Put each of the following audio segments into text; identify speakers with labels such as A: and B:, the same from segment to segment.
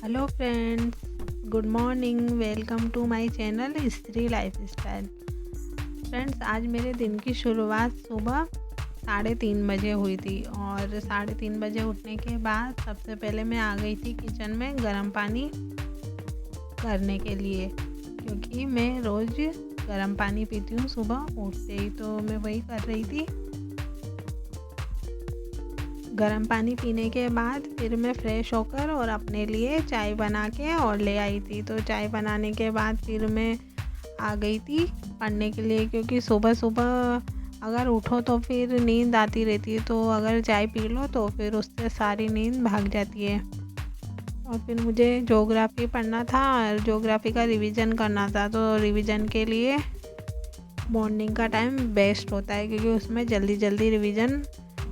A: Hello friends, good morning. Welcome to my channel Stree life style. Friends, आज मेरे दिन की शुरुआत सुबह 3:30 बजे हुई थी और 3:30 बजे उठने के बाद सबसे पहले मैं आ गई थी किचन में गर्म पानी करने के लिए, क्योंकि मैं रोज़ गर्म पानी पीती हूँ सुबह उठते ही। तो मैं वही कर रही थी। गर्म पानी पीने के बाद फिर मैं फ़्रेश होकर और अपने लिए चाय बना के और ले आई थी। तो चाय बनाने के बाद फिर मैं आ गई थी पढ़ने के लिए, क्योंकि सुबह सुबह अगर उठो तो फिर नींद आती रहती है, तो अगर चाय पी लो तो फिर उससे सारी नींद भाग जाती है। और फिर मुझे ज्योग्राफ़ी पढ़ना था और ज्योग्राफ़ी का रिवीजन करना था। तो रिवीजन के लिए मॉर्निंग का टाइम बेस्ट होता है, क्योंकि उसमें जल्दी जल्दी रिवीजन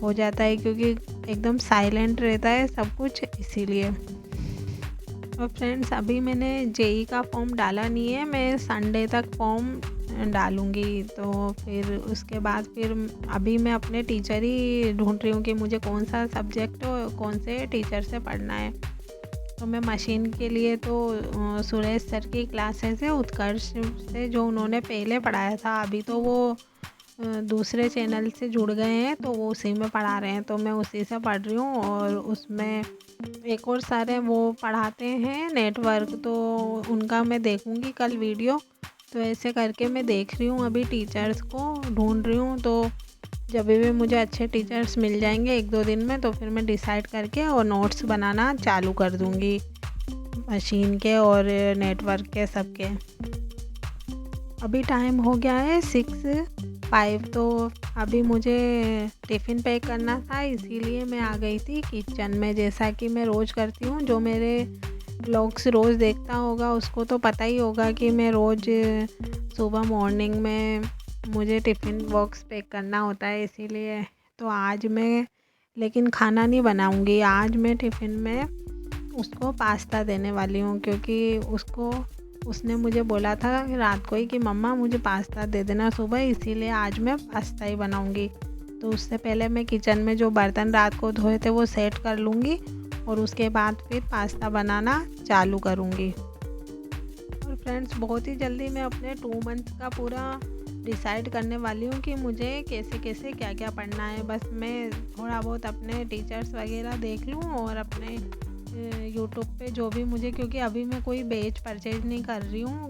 A: हो जाता है, क्योंकि एकदम साइलेंट रहता है सब कुछ, इसीलिए। और फ्रेंड्स, अभी मैंने जेई का फॉर्म डाला नहीं है, मैं संडे तक फॉर्म डालूँगी। तो फिर उसके बाद फिर अभी मैं अपने टीचर ही ढूंढ रही हूँ कि मुझे कौन सा सब्जेक्ट और कौन से टीचर से पढ़ना है। तो मैं मशीन के लिए तो सुरेश सर की क्लासेस है उत्कर्ष से, जो उन्होंने पहले पढ़ाया था। अभी तो वो दूसरे चैनल से जुड़ गए हैं, तो वो उसी में पढ़ा रहे हैं, तो मैं उसी से पढ़ रही हूँ। और उसमें एक और सारे वो पढ़ाते हैं नेटवर्क, तो उनका मैं देखूँगी कल वीडियो। तो ऐसे करके मैं देख रही हूँ, अभी टीचर्स को ढूंढ रही हूँ। तो जब भी मुझे अच्छे टीचर्स मिल जाएंगे 1-2 दिन में, तो फिर मैं डिसाइड करके और नोट्स बनाना चालू कर दूँगी मशीन के और नेटवर्क के सबके। अभी टाइम हो गया है 6:05, तो अभी मुझे टिफ़िन पैक करना था, इसीलिए मैं आ गई थी किचन में, जैसा कि मैं रोज़ करती हूँ। जो मेरे ब्लॉग्स रोज़ देखता होगा उसको तो पता ही होगा कि मैं रोज़ सुबह मॉर्निंग में मुझे टिफ़िन बॉक्स पैक करना होता है, इसीलिए। तो आज मैं लेकिन खाना नहीं बनाऊँगी, आज मैं टिफ़िन में उसको पास्ता देने वाली हूँ, क्योंकि उसने मुझे बोला था रात को ही कि मम्मा मुझे पास्ता दे देना सुबह, इसीलिए आज मैं पास्ता ही बनाऊँगी। तो उससे पहले मैं किचन में जो बर्तन रात को धोए थे वो सेट कर लूँगी और उसके बाद फिर पास्ता बनाना चालू करूँगी। और फ्रेंड्स, बहुत ही जल्दी मैं अपने 2 मंथ का पूरा डिसाइड करने वाली हूँ कि मुझे कैसे कैसे क्या क्या पढ़ना है। बस मैं थोड़ा बहुत अपने टीचर्स वगैरह देख लूँ और अपने यूट्यूब पे जो भी मुझे, क्योंकि अभी मैं कोई बैच परचेज नहीं कर रही हूँ,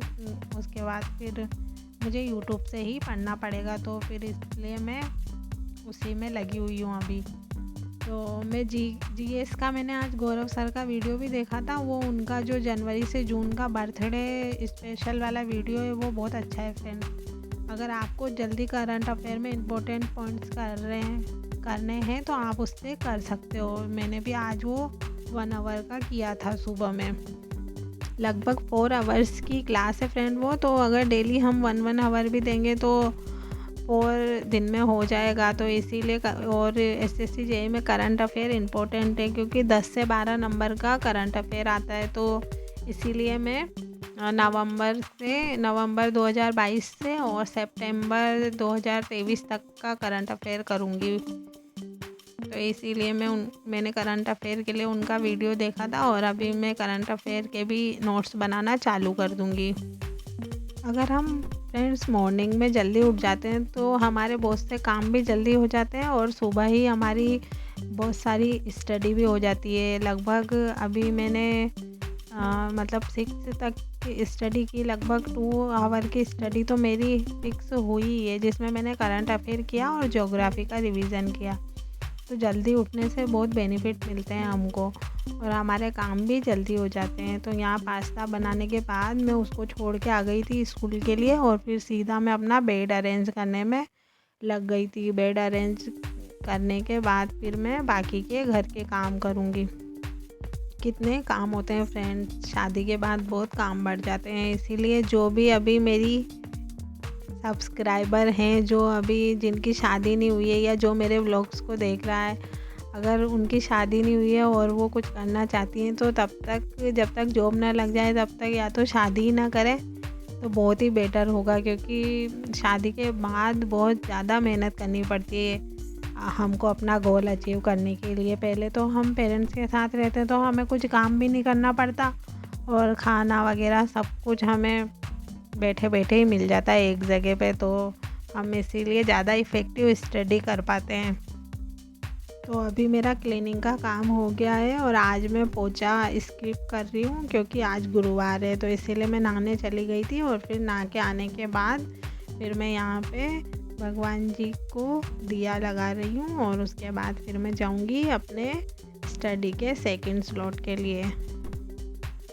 A: उसके बाद फिर मुझे यूट्यूब से ही पढ़ना पड़ेगा, तो फिर इसलिए मैं उसी में लगी हुई हूँ अभी। तो मैं जीएस का मैंने आज गौरव सर का वीडियो भी देखा था। वो उनका जो जनवरी से जून का बर्थडे स्पेशल वाला वीडियो है, वो बहुत अच्छा है फ्रेंड्स। अगर आपको जल्दी करंट अफेयर में इम्पोर्टेंट पॉइंट्स करने हैं तो आप उससे कर सकते हो। मैंने भी आज वो 1 आवर का किया था सुबह में। लगभग 4 आवर्स की क्लास है फ्रेंड वो, तो अगर डेली हम 1 आवर भी देंगे तो 4 दिन में हो जाएगा। तो इसीलिए और एसएससी जेईई में करंट अफेयर इम्पोर्टेंट है, क्योंकि 10 से 12 नंबर का करंट अफेयर आता है। तो इसीलिए मैं नवंबर 2022 से और सितंबर 2023 तक का करंट अफेयर करूँगी। तो इसीलिए मैंने करंट अफेयर के लिए उनका वीडियो देखा था और अभी मैं करंट अफेयर के भी नोट्स बनाना चालू कर दूँगी। अगर हम फ्रेंड्स मॉर्निंग में जल्दी उठ जाते हैं तो हमारे बहुत से काम भी जल्दी हो जाते हैं और सुबह ही हमारी बहुत सारी स्टडी भी हो जाती है। लगभग अभी मैंने मतलब 6 तक की स्टडी की, लगभग 2 आवर की स्टडी तो मेरी फिक्स हुई है, जिसमें मैंने करंट अफेयर किया और ज्योग्राफी का रिवीजन किया। तो जल्दी उठने से बहुत बेनिफिट मिलते हैं हमको और हमारे काम भी जल्दी हो जाते हैं। तो यहाँ पास्ता बनाने के बाद मैं उसको छोड़ के आ गई थी स्कूल के लिए और फिर सीधा मैं अपना बेड अरेंज करने में लग गई थी। बेड अरेंज करने के बाद फिर मैं बाकी के घर के काम करूँगी। कितने काम होते हैं फ्रेंड्स, शादी के बाद बहुत काम बढ़ जाते हैं। इसीलिए जो भी अभी मेरी सब्सक्राइबर हैं, जो अभी जिनकी शादी नहीं हुई है या जो मेरे व्लॉग्स को देख रहा है, अगर उनकी शादी नहीं हुई है और वो कुछ करना चाहती हैं, तो तब तक जब तक जॉब ना लग जाए तब तक या तो शादी ही ना करें तो बहुत ही बेटर होगा, क्योंकि शादी के बाद बहुत ज़्यादा मेहनत करनी पड़ती है। हमको अपना गोल अचीव करने के लिए। पहले तो हम पेरेंट्स के साथ रहते तो हमें कुछ काम भी नहीं करना पड़ता और खाना वगैरह सब कुछ हमें बैठे बैठे ही मिल जाता है एक जगह पे, तो हम इसीलिए ज़्यादा इफ़ेक्टिव स्टडी कर पाते हैं। तो अभी मेरा क्लीनिंग का काम हो गया है और आज मैं पोछा स्किप कर रही हूँ क्योंकि आज गुरुवार है, तो इसीलिए मैं नहाने चली गई थी और फिर नहा के आने के बाद फिर मैं यहाँ पे भगवान जी को दिया लगा रही हूँ और उसके बाद फिर मैं जाऊँगी अपने स्टडी के सेकंड स्लॉट के लिए।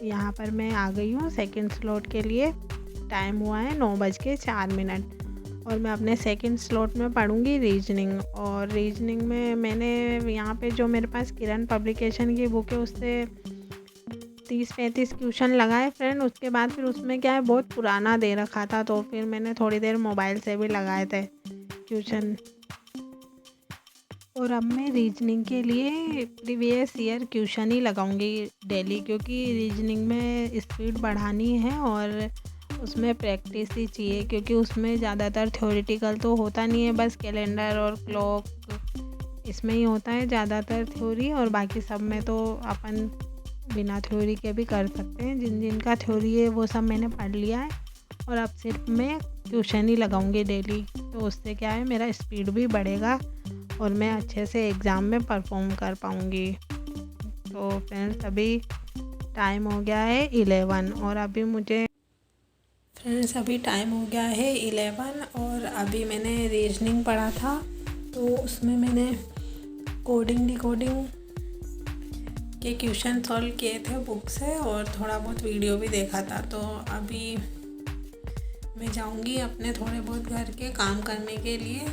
A: यहाँ पर मैं आ गई हूँ सेकंड स्लॉट के लिए। टाइम हुआ है 9:04 और मैं अपने सेकंड स्लॉट में पढ़ूँगी रीजनिंग। और रीजनिंग में मैंने यहाँ पे जो मेरे पास किरण पब्लिकेशन की बुक है उससे 30-35 क्वेश्चन लगाए फ्रेंड। उसके बाद फिर उसमें क्या है बहुत पुराना दे रखा था, तो फिर मैंने थोड़ी देर मोबाइल से भी लगाए थे क्वेश्चन। और अब मैं रीजनिंग के लिए प्रीवियस ईयर क्वेश्चन ही लगाऊंगी डेली, क्योंकि रीजनिंग में स्पीड बढ़ानी है और उसमें प्रैक्टिस ही चाहिए, क्योंकि उसमें ज़्यादातर थ्योरेटिकल तो होता नहीं है, बस कैलेंडर और क्लॉक इसमें ही होता है ज़्यादातर थ्योरी, और बाकी सब में तो अपन बिना थ्योरी के भी कर सकते हैं। जिनका थ्योरी है वो सब मैंने पढ़ लिया है और अब सिर्फ मैं ट्यूशन ही लगाऊंगी डेली, तो उससे क्या है मेरा स्पीड भी बढ़ेगा और मैं अच्छे से एग्ज़ाम में परफॉर्म कर पाऊंगी। तो फ्रेंड्स अभी टाइम हो गया है 11 और अभी टाइम हो गया है 11 और अभी मैंने रीजनिंग पढ़ा था, तो उसमें मैंने कोडिंग डिकोडिंग के क्वेश्चन सॉल्व किए थे बुक से और थोड़ा बहुत वीडियो भी देखा था। तो अभी मैं जाऊंगी अपने थोड़े बहुत घर के काम करने के लिए,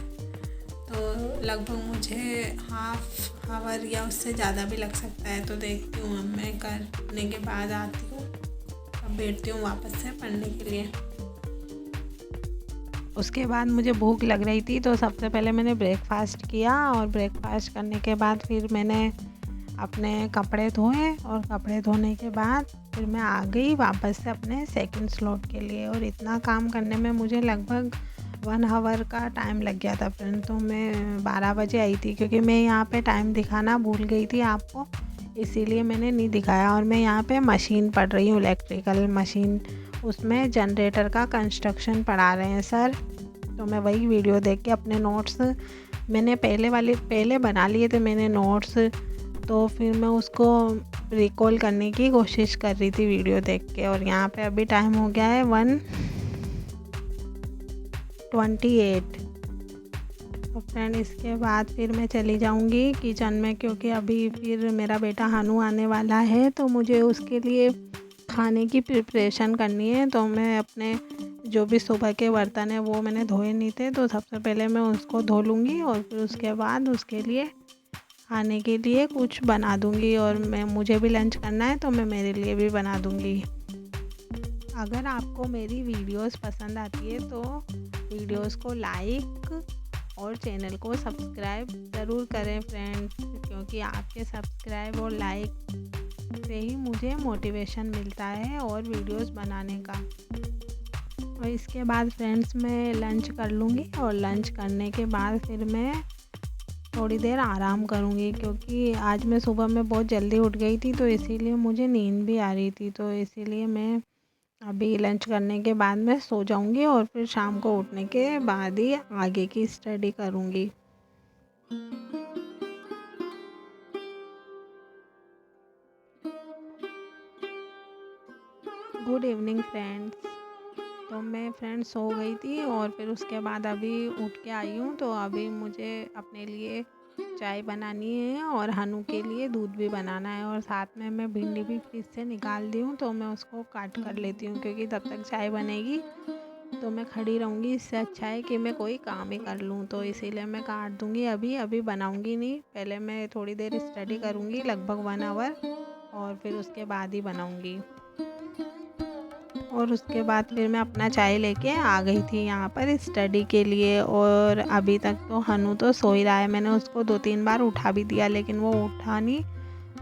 A: तो लगभग मुझे हाफ आवर या उससे ज़्यादा भी लग सकता है। तो देखती हूँ अब मैं करने के बाद आती हूँ, अब बैठती हूँ वापस से पढ़ने के लिए। उसके बाद मुझे भूख लग रही थी, तो सबसे पहले मैंने ब्रेकफास्ट किया और ब्रेकफास्ट करने के बाद फिर मैंने अपने कपड़े धोए और कपड़े धोने के बाद फिर मैं आ गई वापस से अपने सेकंड स्लॉट के लिए। और इतना काम करने में मुझे लगभग 1 आवर का टाइम लग गया था फ्रेंड। तो मैं 12 बजे आई थी, क्योंकि मैं यहाँ पे टाइम दिखाना भूल गई थी आपको, इसीलिए मैंने नहीं दिखाया। और मैं यहाँ पे मशीन पढ़ रही हूँ, इलेक्ट्रिकल मशीन, उसमें जनरेटर का कंस्ट्रक्शन पढ़ा रहे हैं सर। तो मैं वही वीडियो देख के अपने नोट्स मैंने पहले बना लिए थे मैंने नोट्स, तो फिर मैं उसको रिकॉल करने की कोशिश कर रही थी वीडियो देख के। और यहाँ पे अभी टाइम हो गया है 1:28। तो फ्रेंड इसके बाद फिर मैं चली जाऊँगी किचन में, क्योंकि अभी फिर मेरा बेटा हानू आने वाला है, तो मुझे उसके लिए खाने की प्रिपरेशन करनी है। तो मैं अपने जो भी सुबह के बर्तन है वो मैंने धोए नहीं थे, तो सबसे पहले मैं उसको धो लूँगी और फिर उसके बाद उसके लिए खाने के लिए कुछ बना दूँगी। और मुझे भी लंच करना है, तो मैं मेरे लिए भी बना दूँगी। अगर आपको मेरी वीडियोस पसंद आती है तो वीडियोस को लाइक और चैनल को सब्सक्राइब ज़रूर करें फ्रेंड्स, क्योंकि आपके सब्सक्राइब और लाइक से ही मुझे मोटिवेशन मिलता है और वीडियोस बनाने का। और इसके बाद फ्रेंड्स मैं लंच कर लूँगी और लंच करने के बाद फिर मैं थोड़ी देर आराम करूँगी, क्योंकि आज मैं सुबह में बहुत जल्दी उठ गई थी, तो इसीलिए मुझे नींद भी आ रही थी। तो इसीलिए मैं अभी लंच करने के बाद मैं सो जाऊँगी और फिर शाम को उठने के बाद ही आगे की स्टडी करूँगी। Good evening friends. तो मैं फ्रेंड्स सो गई थी और फिर उसके बाद अभी उठ के आई हूँ, तो अभी मुझे अपने लिए चाय बनानी है और हनु के लिए दूध भी बनाना है, और साथ में मैं भिंडी भी फ्रिज से निकाल दी हूँ, तो मैं उसको काट कर लेती हूँ, क्योंकि तब तक चाय बनेगी तो मैं खड़ी रहूँगी, इससे अच्छा है कि मैं कोई काम ही कर लूँ। तो इसीलिए मैं काट दूँगी, अभी बनाऊँगी नहीं, पहले मैं थोड़ी देर स्टडी करूँगी लगभग 1 आवर और फिर उसके बाद ही बनाऊँगी। और उसके बाद फिर मैं अपना चाय लेके आ गई थी यहाँ पर स्टडी के लिए। और अभी तक तो हनु तो सो ही रहा है, मैंने उसको 2-3 बार उठा भी दिया लेकिन वो उठा नहीं,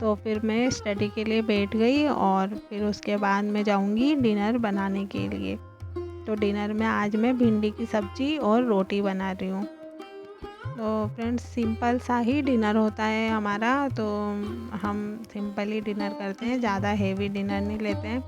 A: तो फिर मैं स्टडी के लिए बैठ गई और फिर उसके बाद मैं जाऊँगी डिनर बनाने के लिए। तो डिनर में आज मैं भिंडी की सब्ज़ी और रोटी बना रही हूँ। तो फ्रेंड्स सिंपल सा ही डिनर होता है हमारा, तो हम सिंपल ही डिनर करते हैं, ज़्यादा हेवी डिनर नहीं लेते हैं।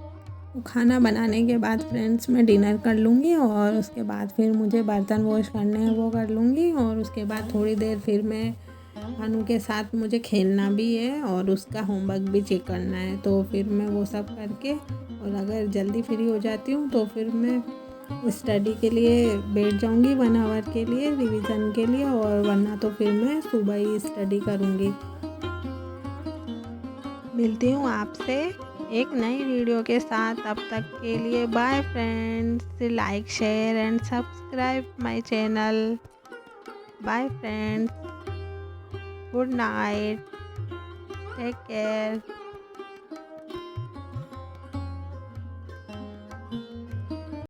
A: तो खाना बनाने के बाद फ्रेंड्स मैं डिनर कर लूँगी और उसके बाद फिर मुझे बर्तन वॉश करने हैं वो कर लूँगी, और उसके बाद थोड़ी देर फिर मैं भानु के साथ मुझे खेलना भी है और उसका होमवर्क भी चेक करना है। तो फिर मैं वो सब करके, और अगर जल्दी फ्री हो जाती हूँ तो फिर मैं स्टडी के लिए बैठ जाऊँगी 1 आवर के लिए रिवीजन के लिए, और वरना तो फिर मैं सुबह ही स्टडी करूँगी। मिलती हूँ आपसे एक नई वीडियो के साथ, तब तक के लिए bye friends. Like share and subscribe my channel. Bye friends, good night, take care.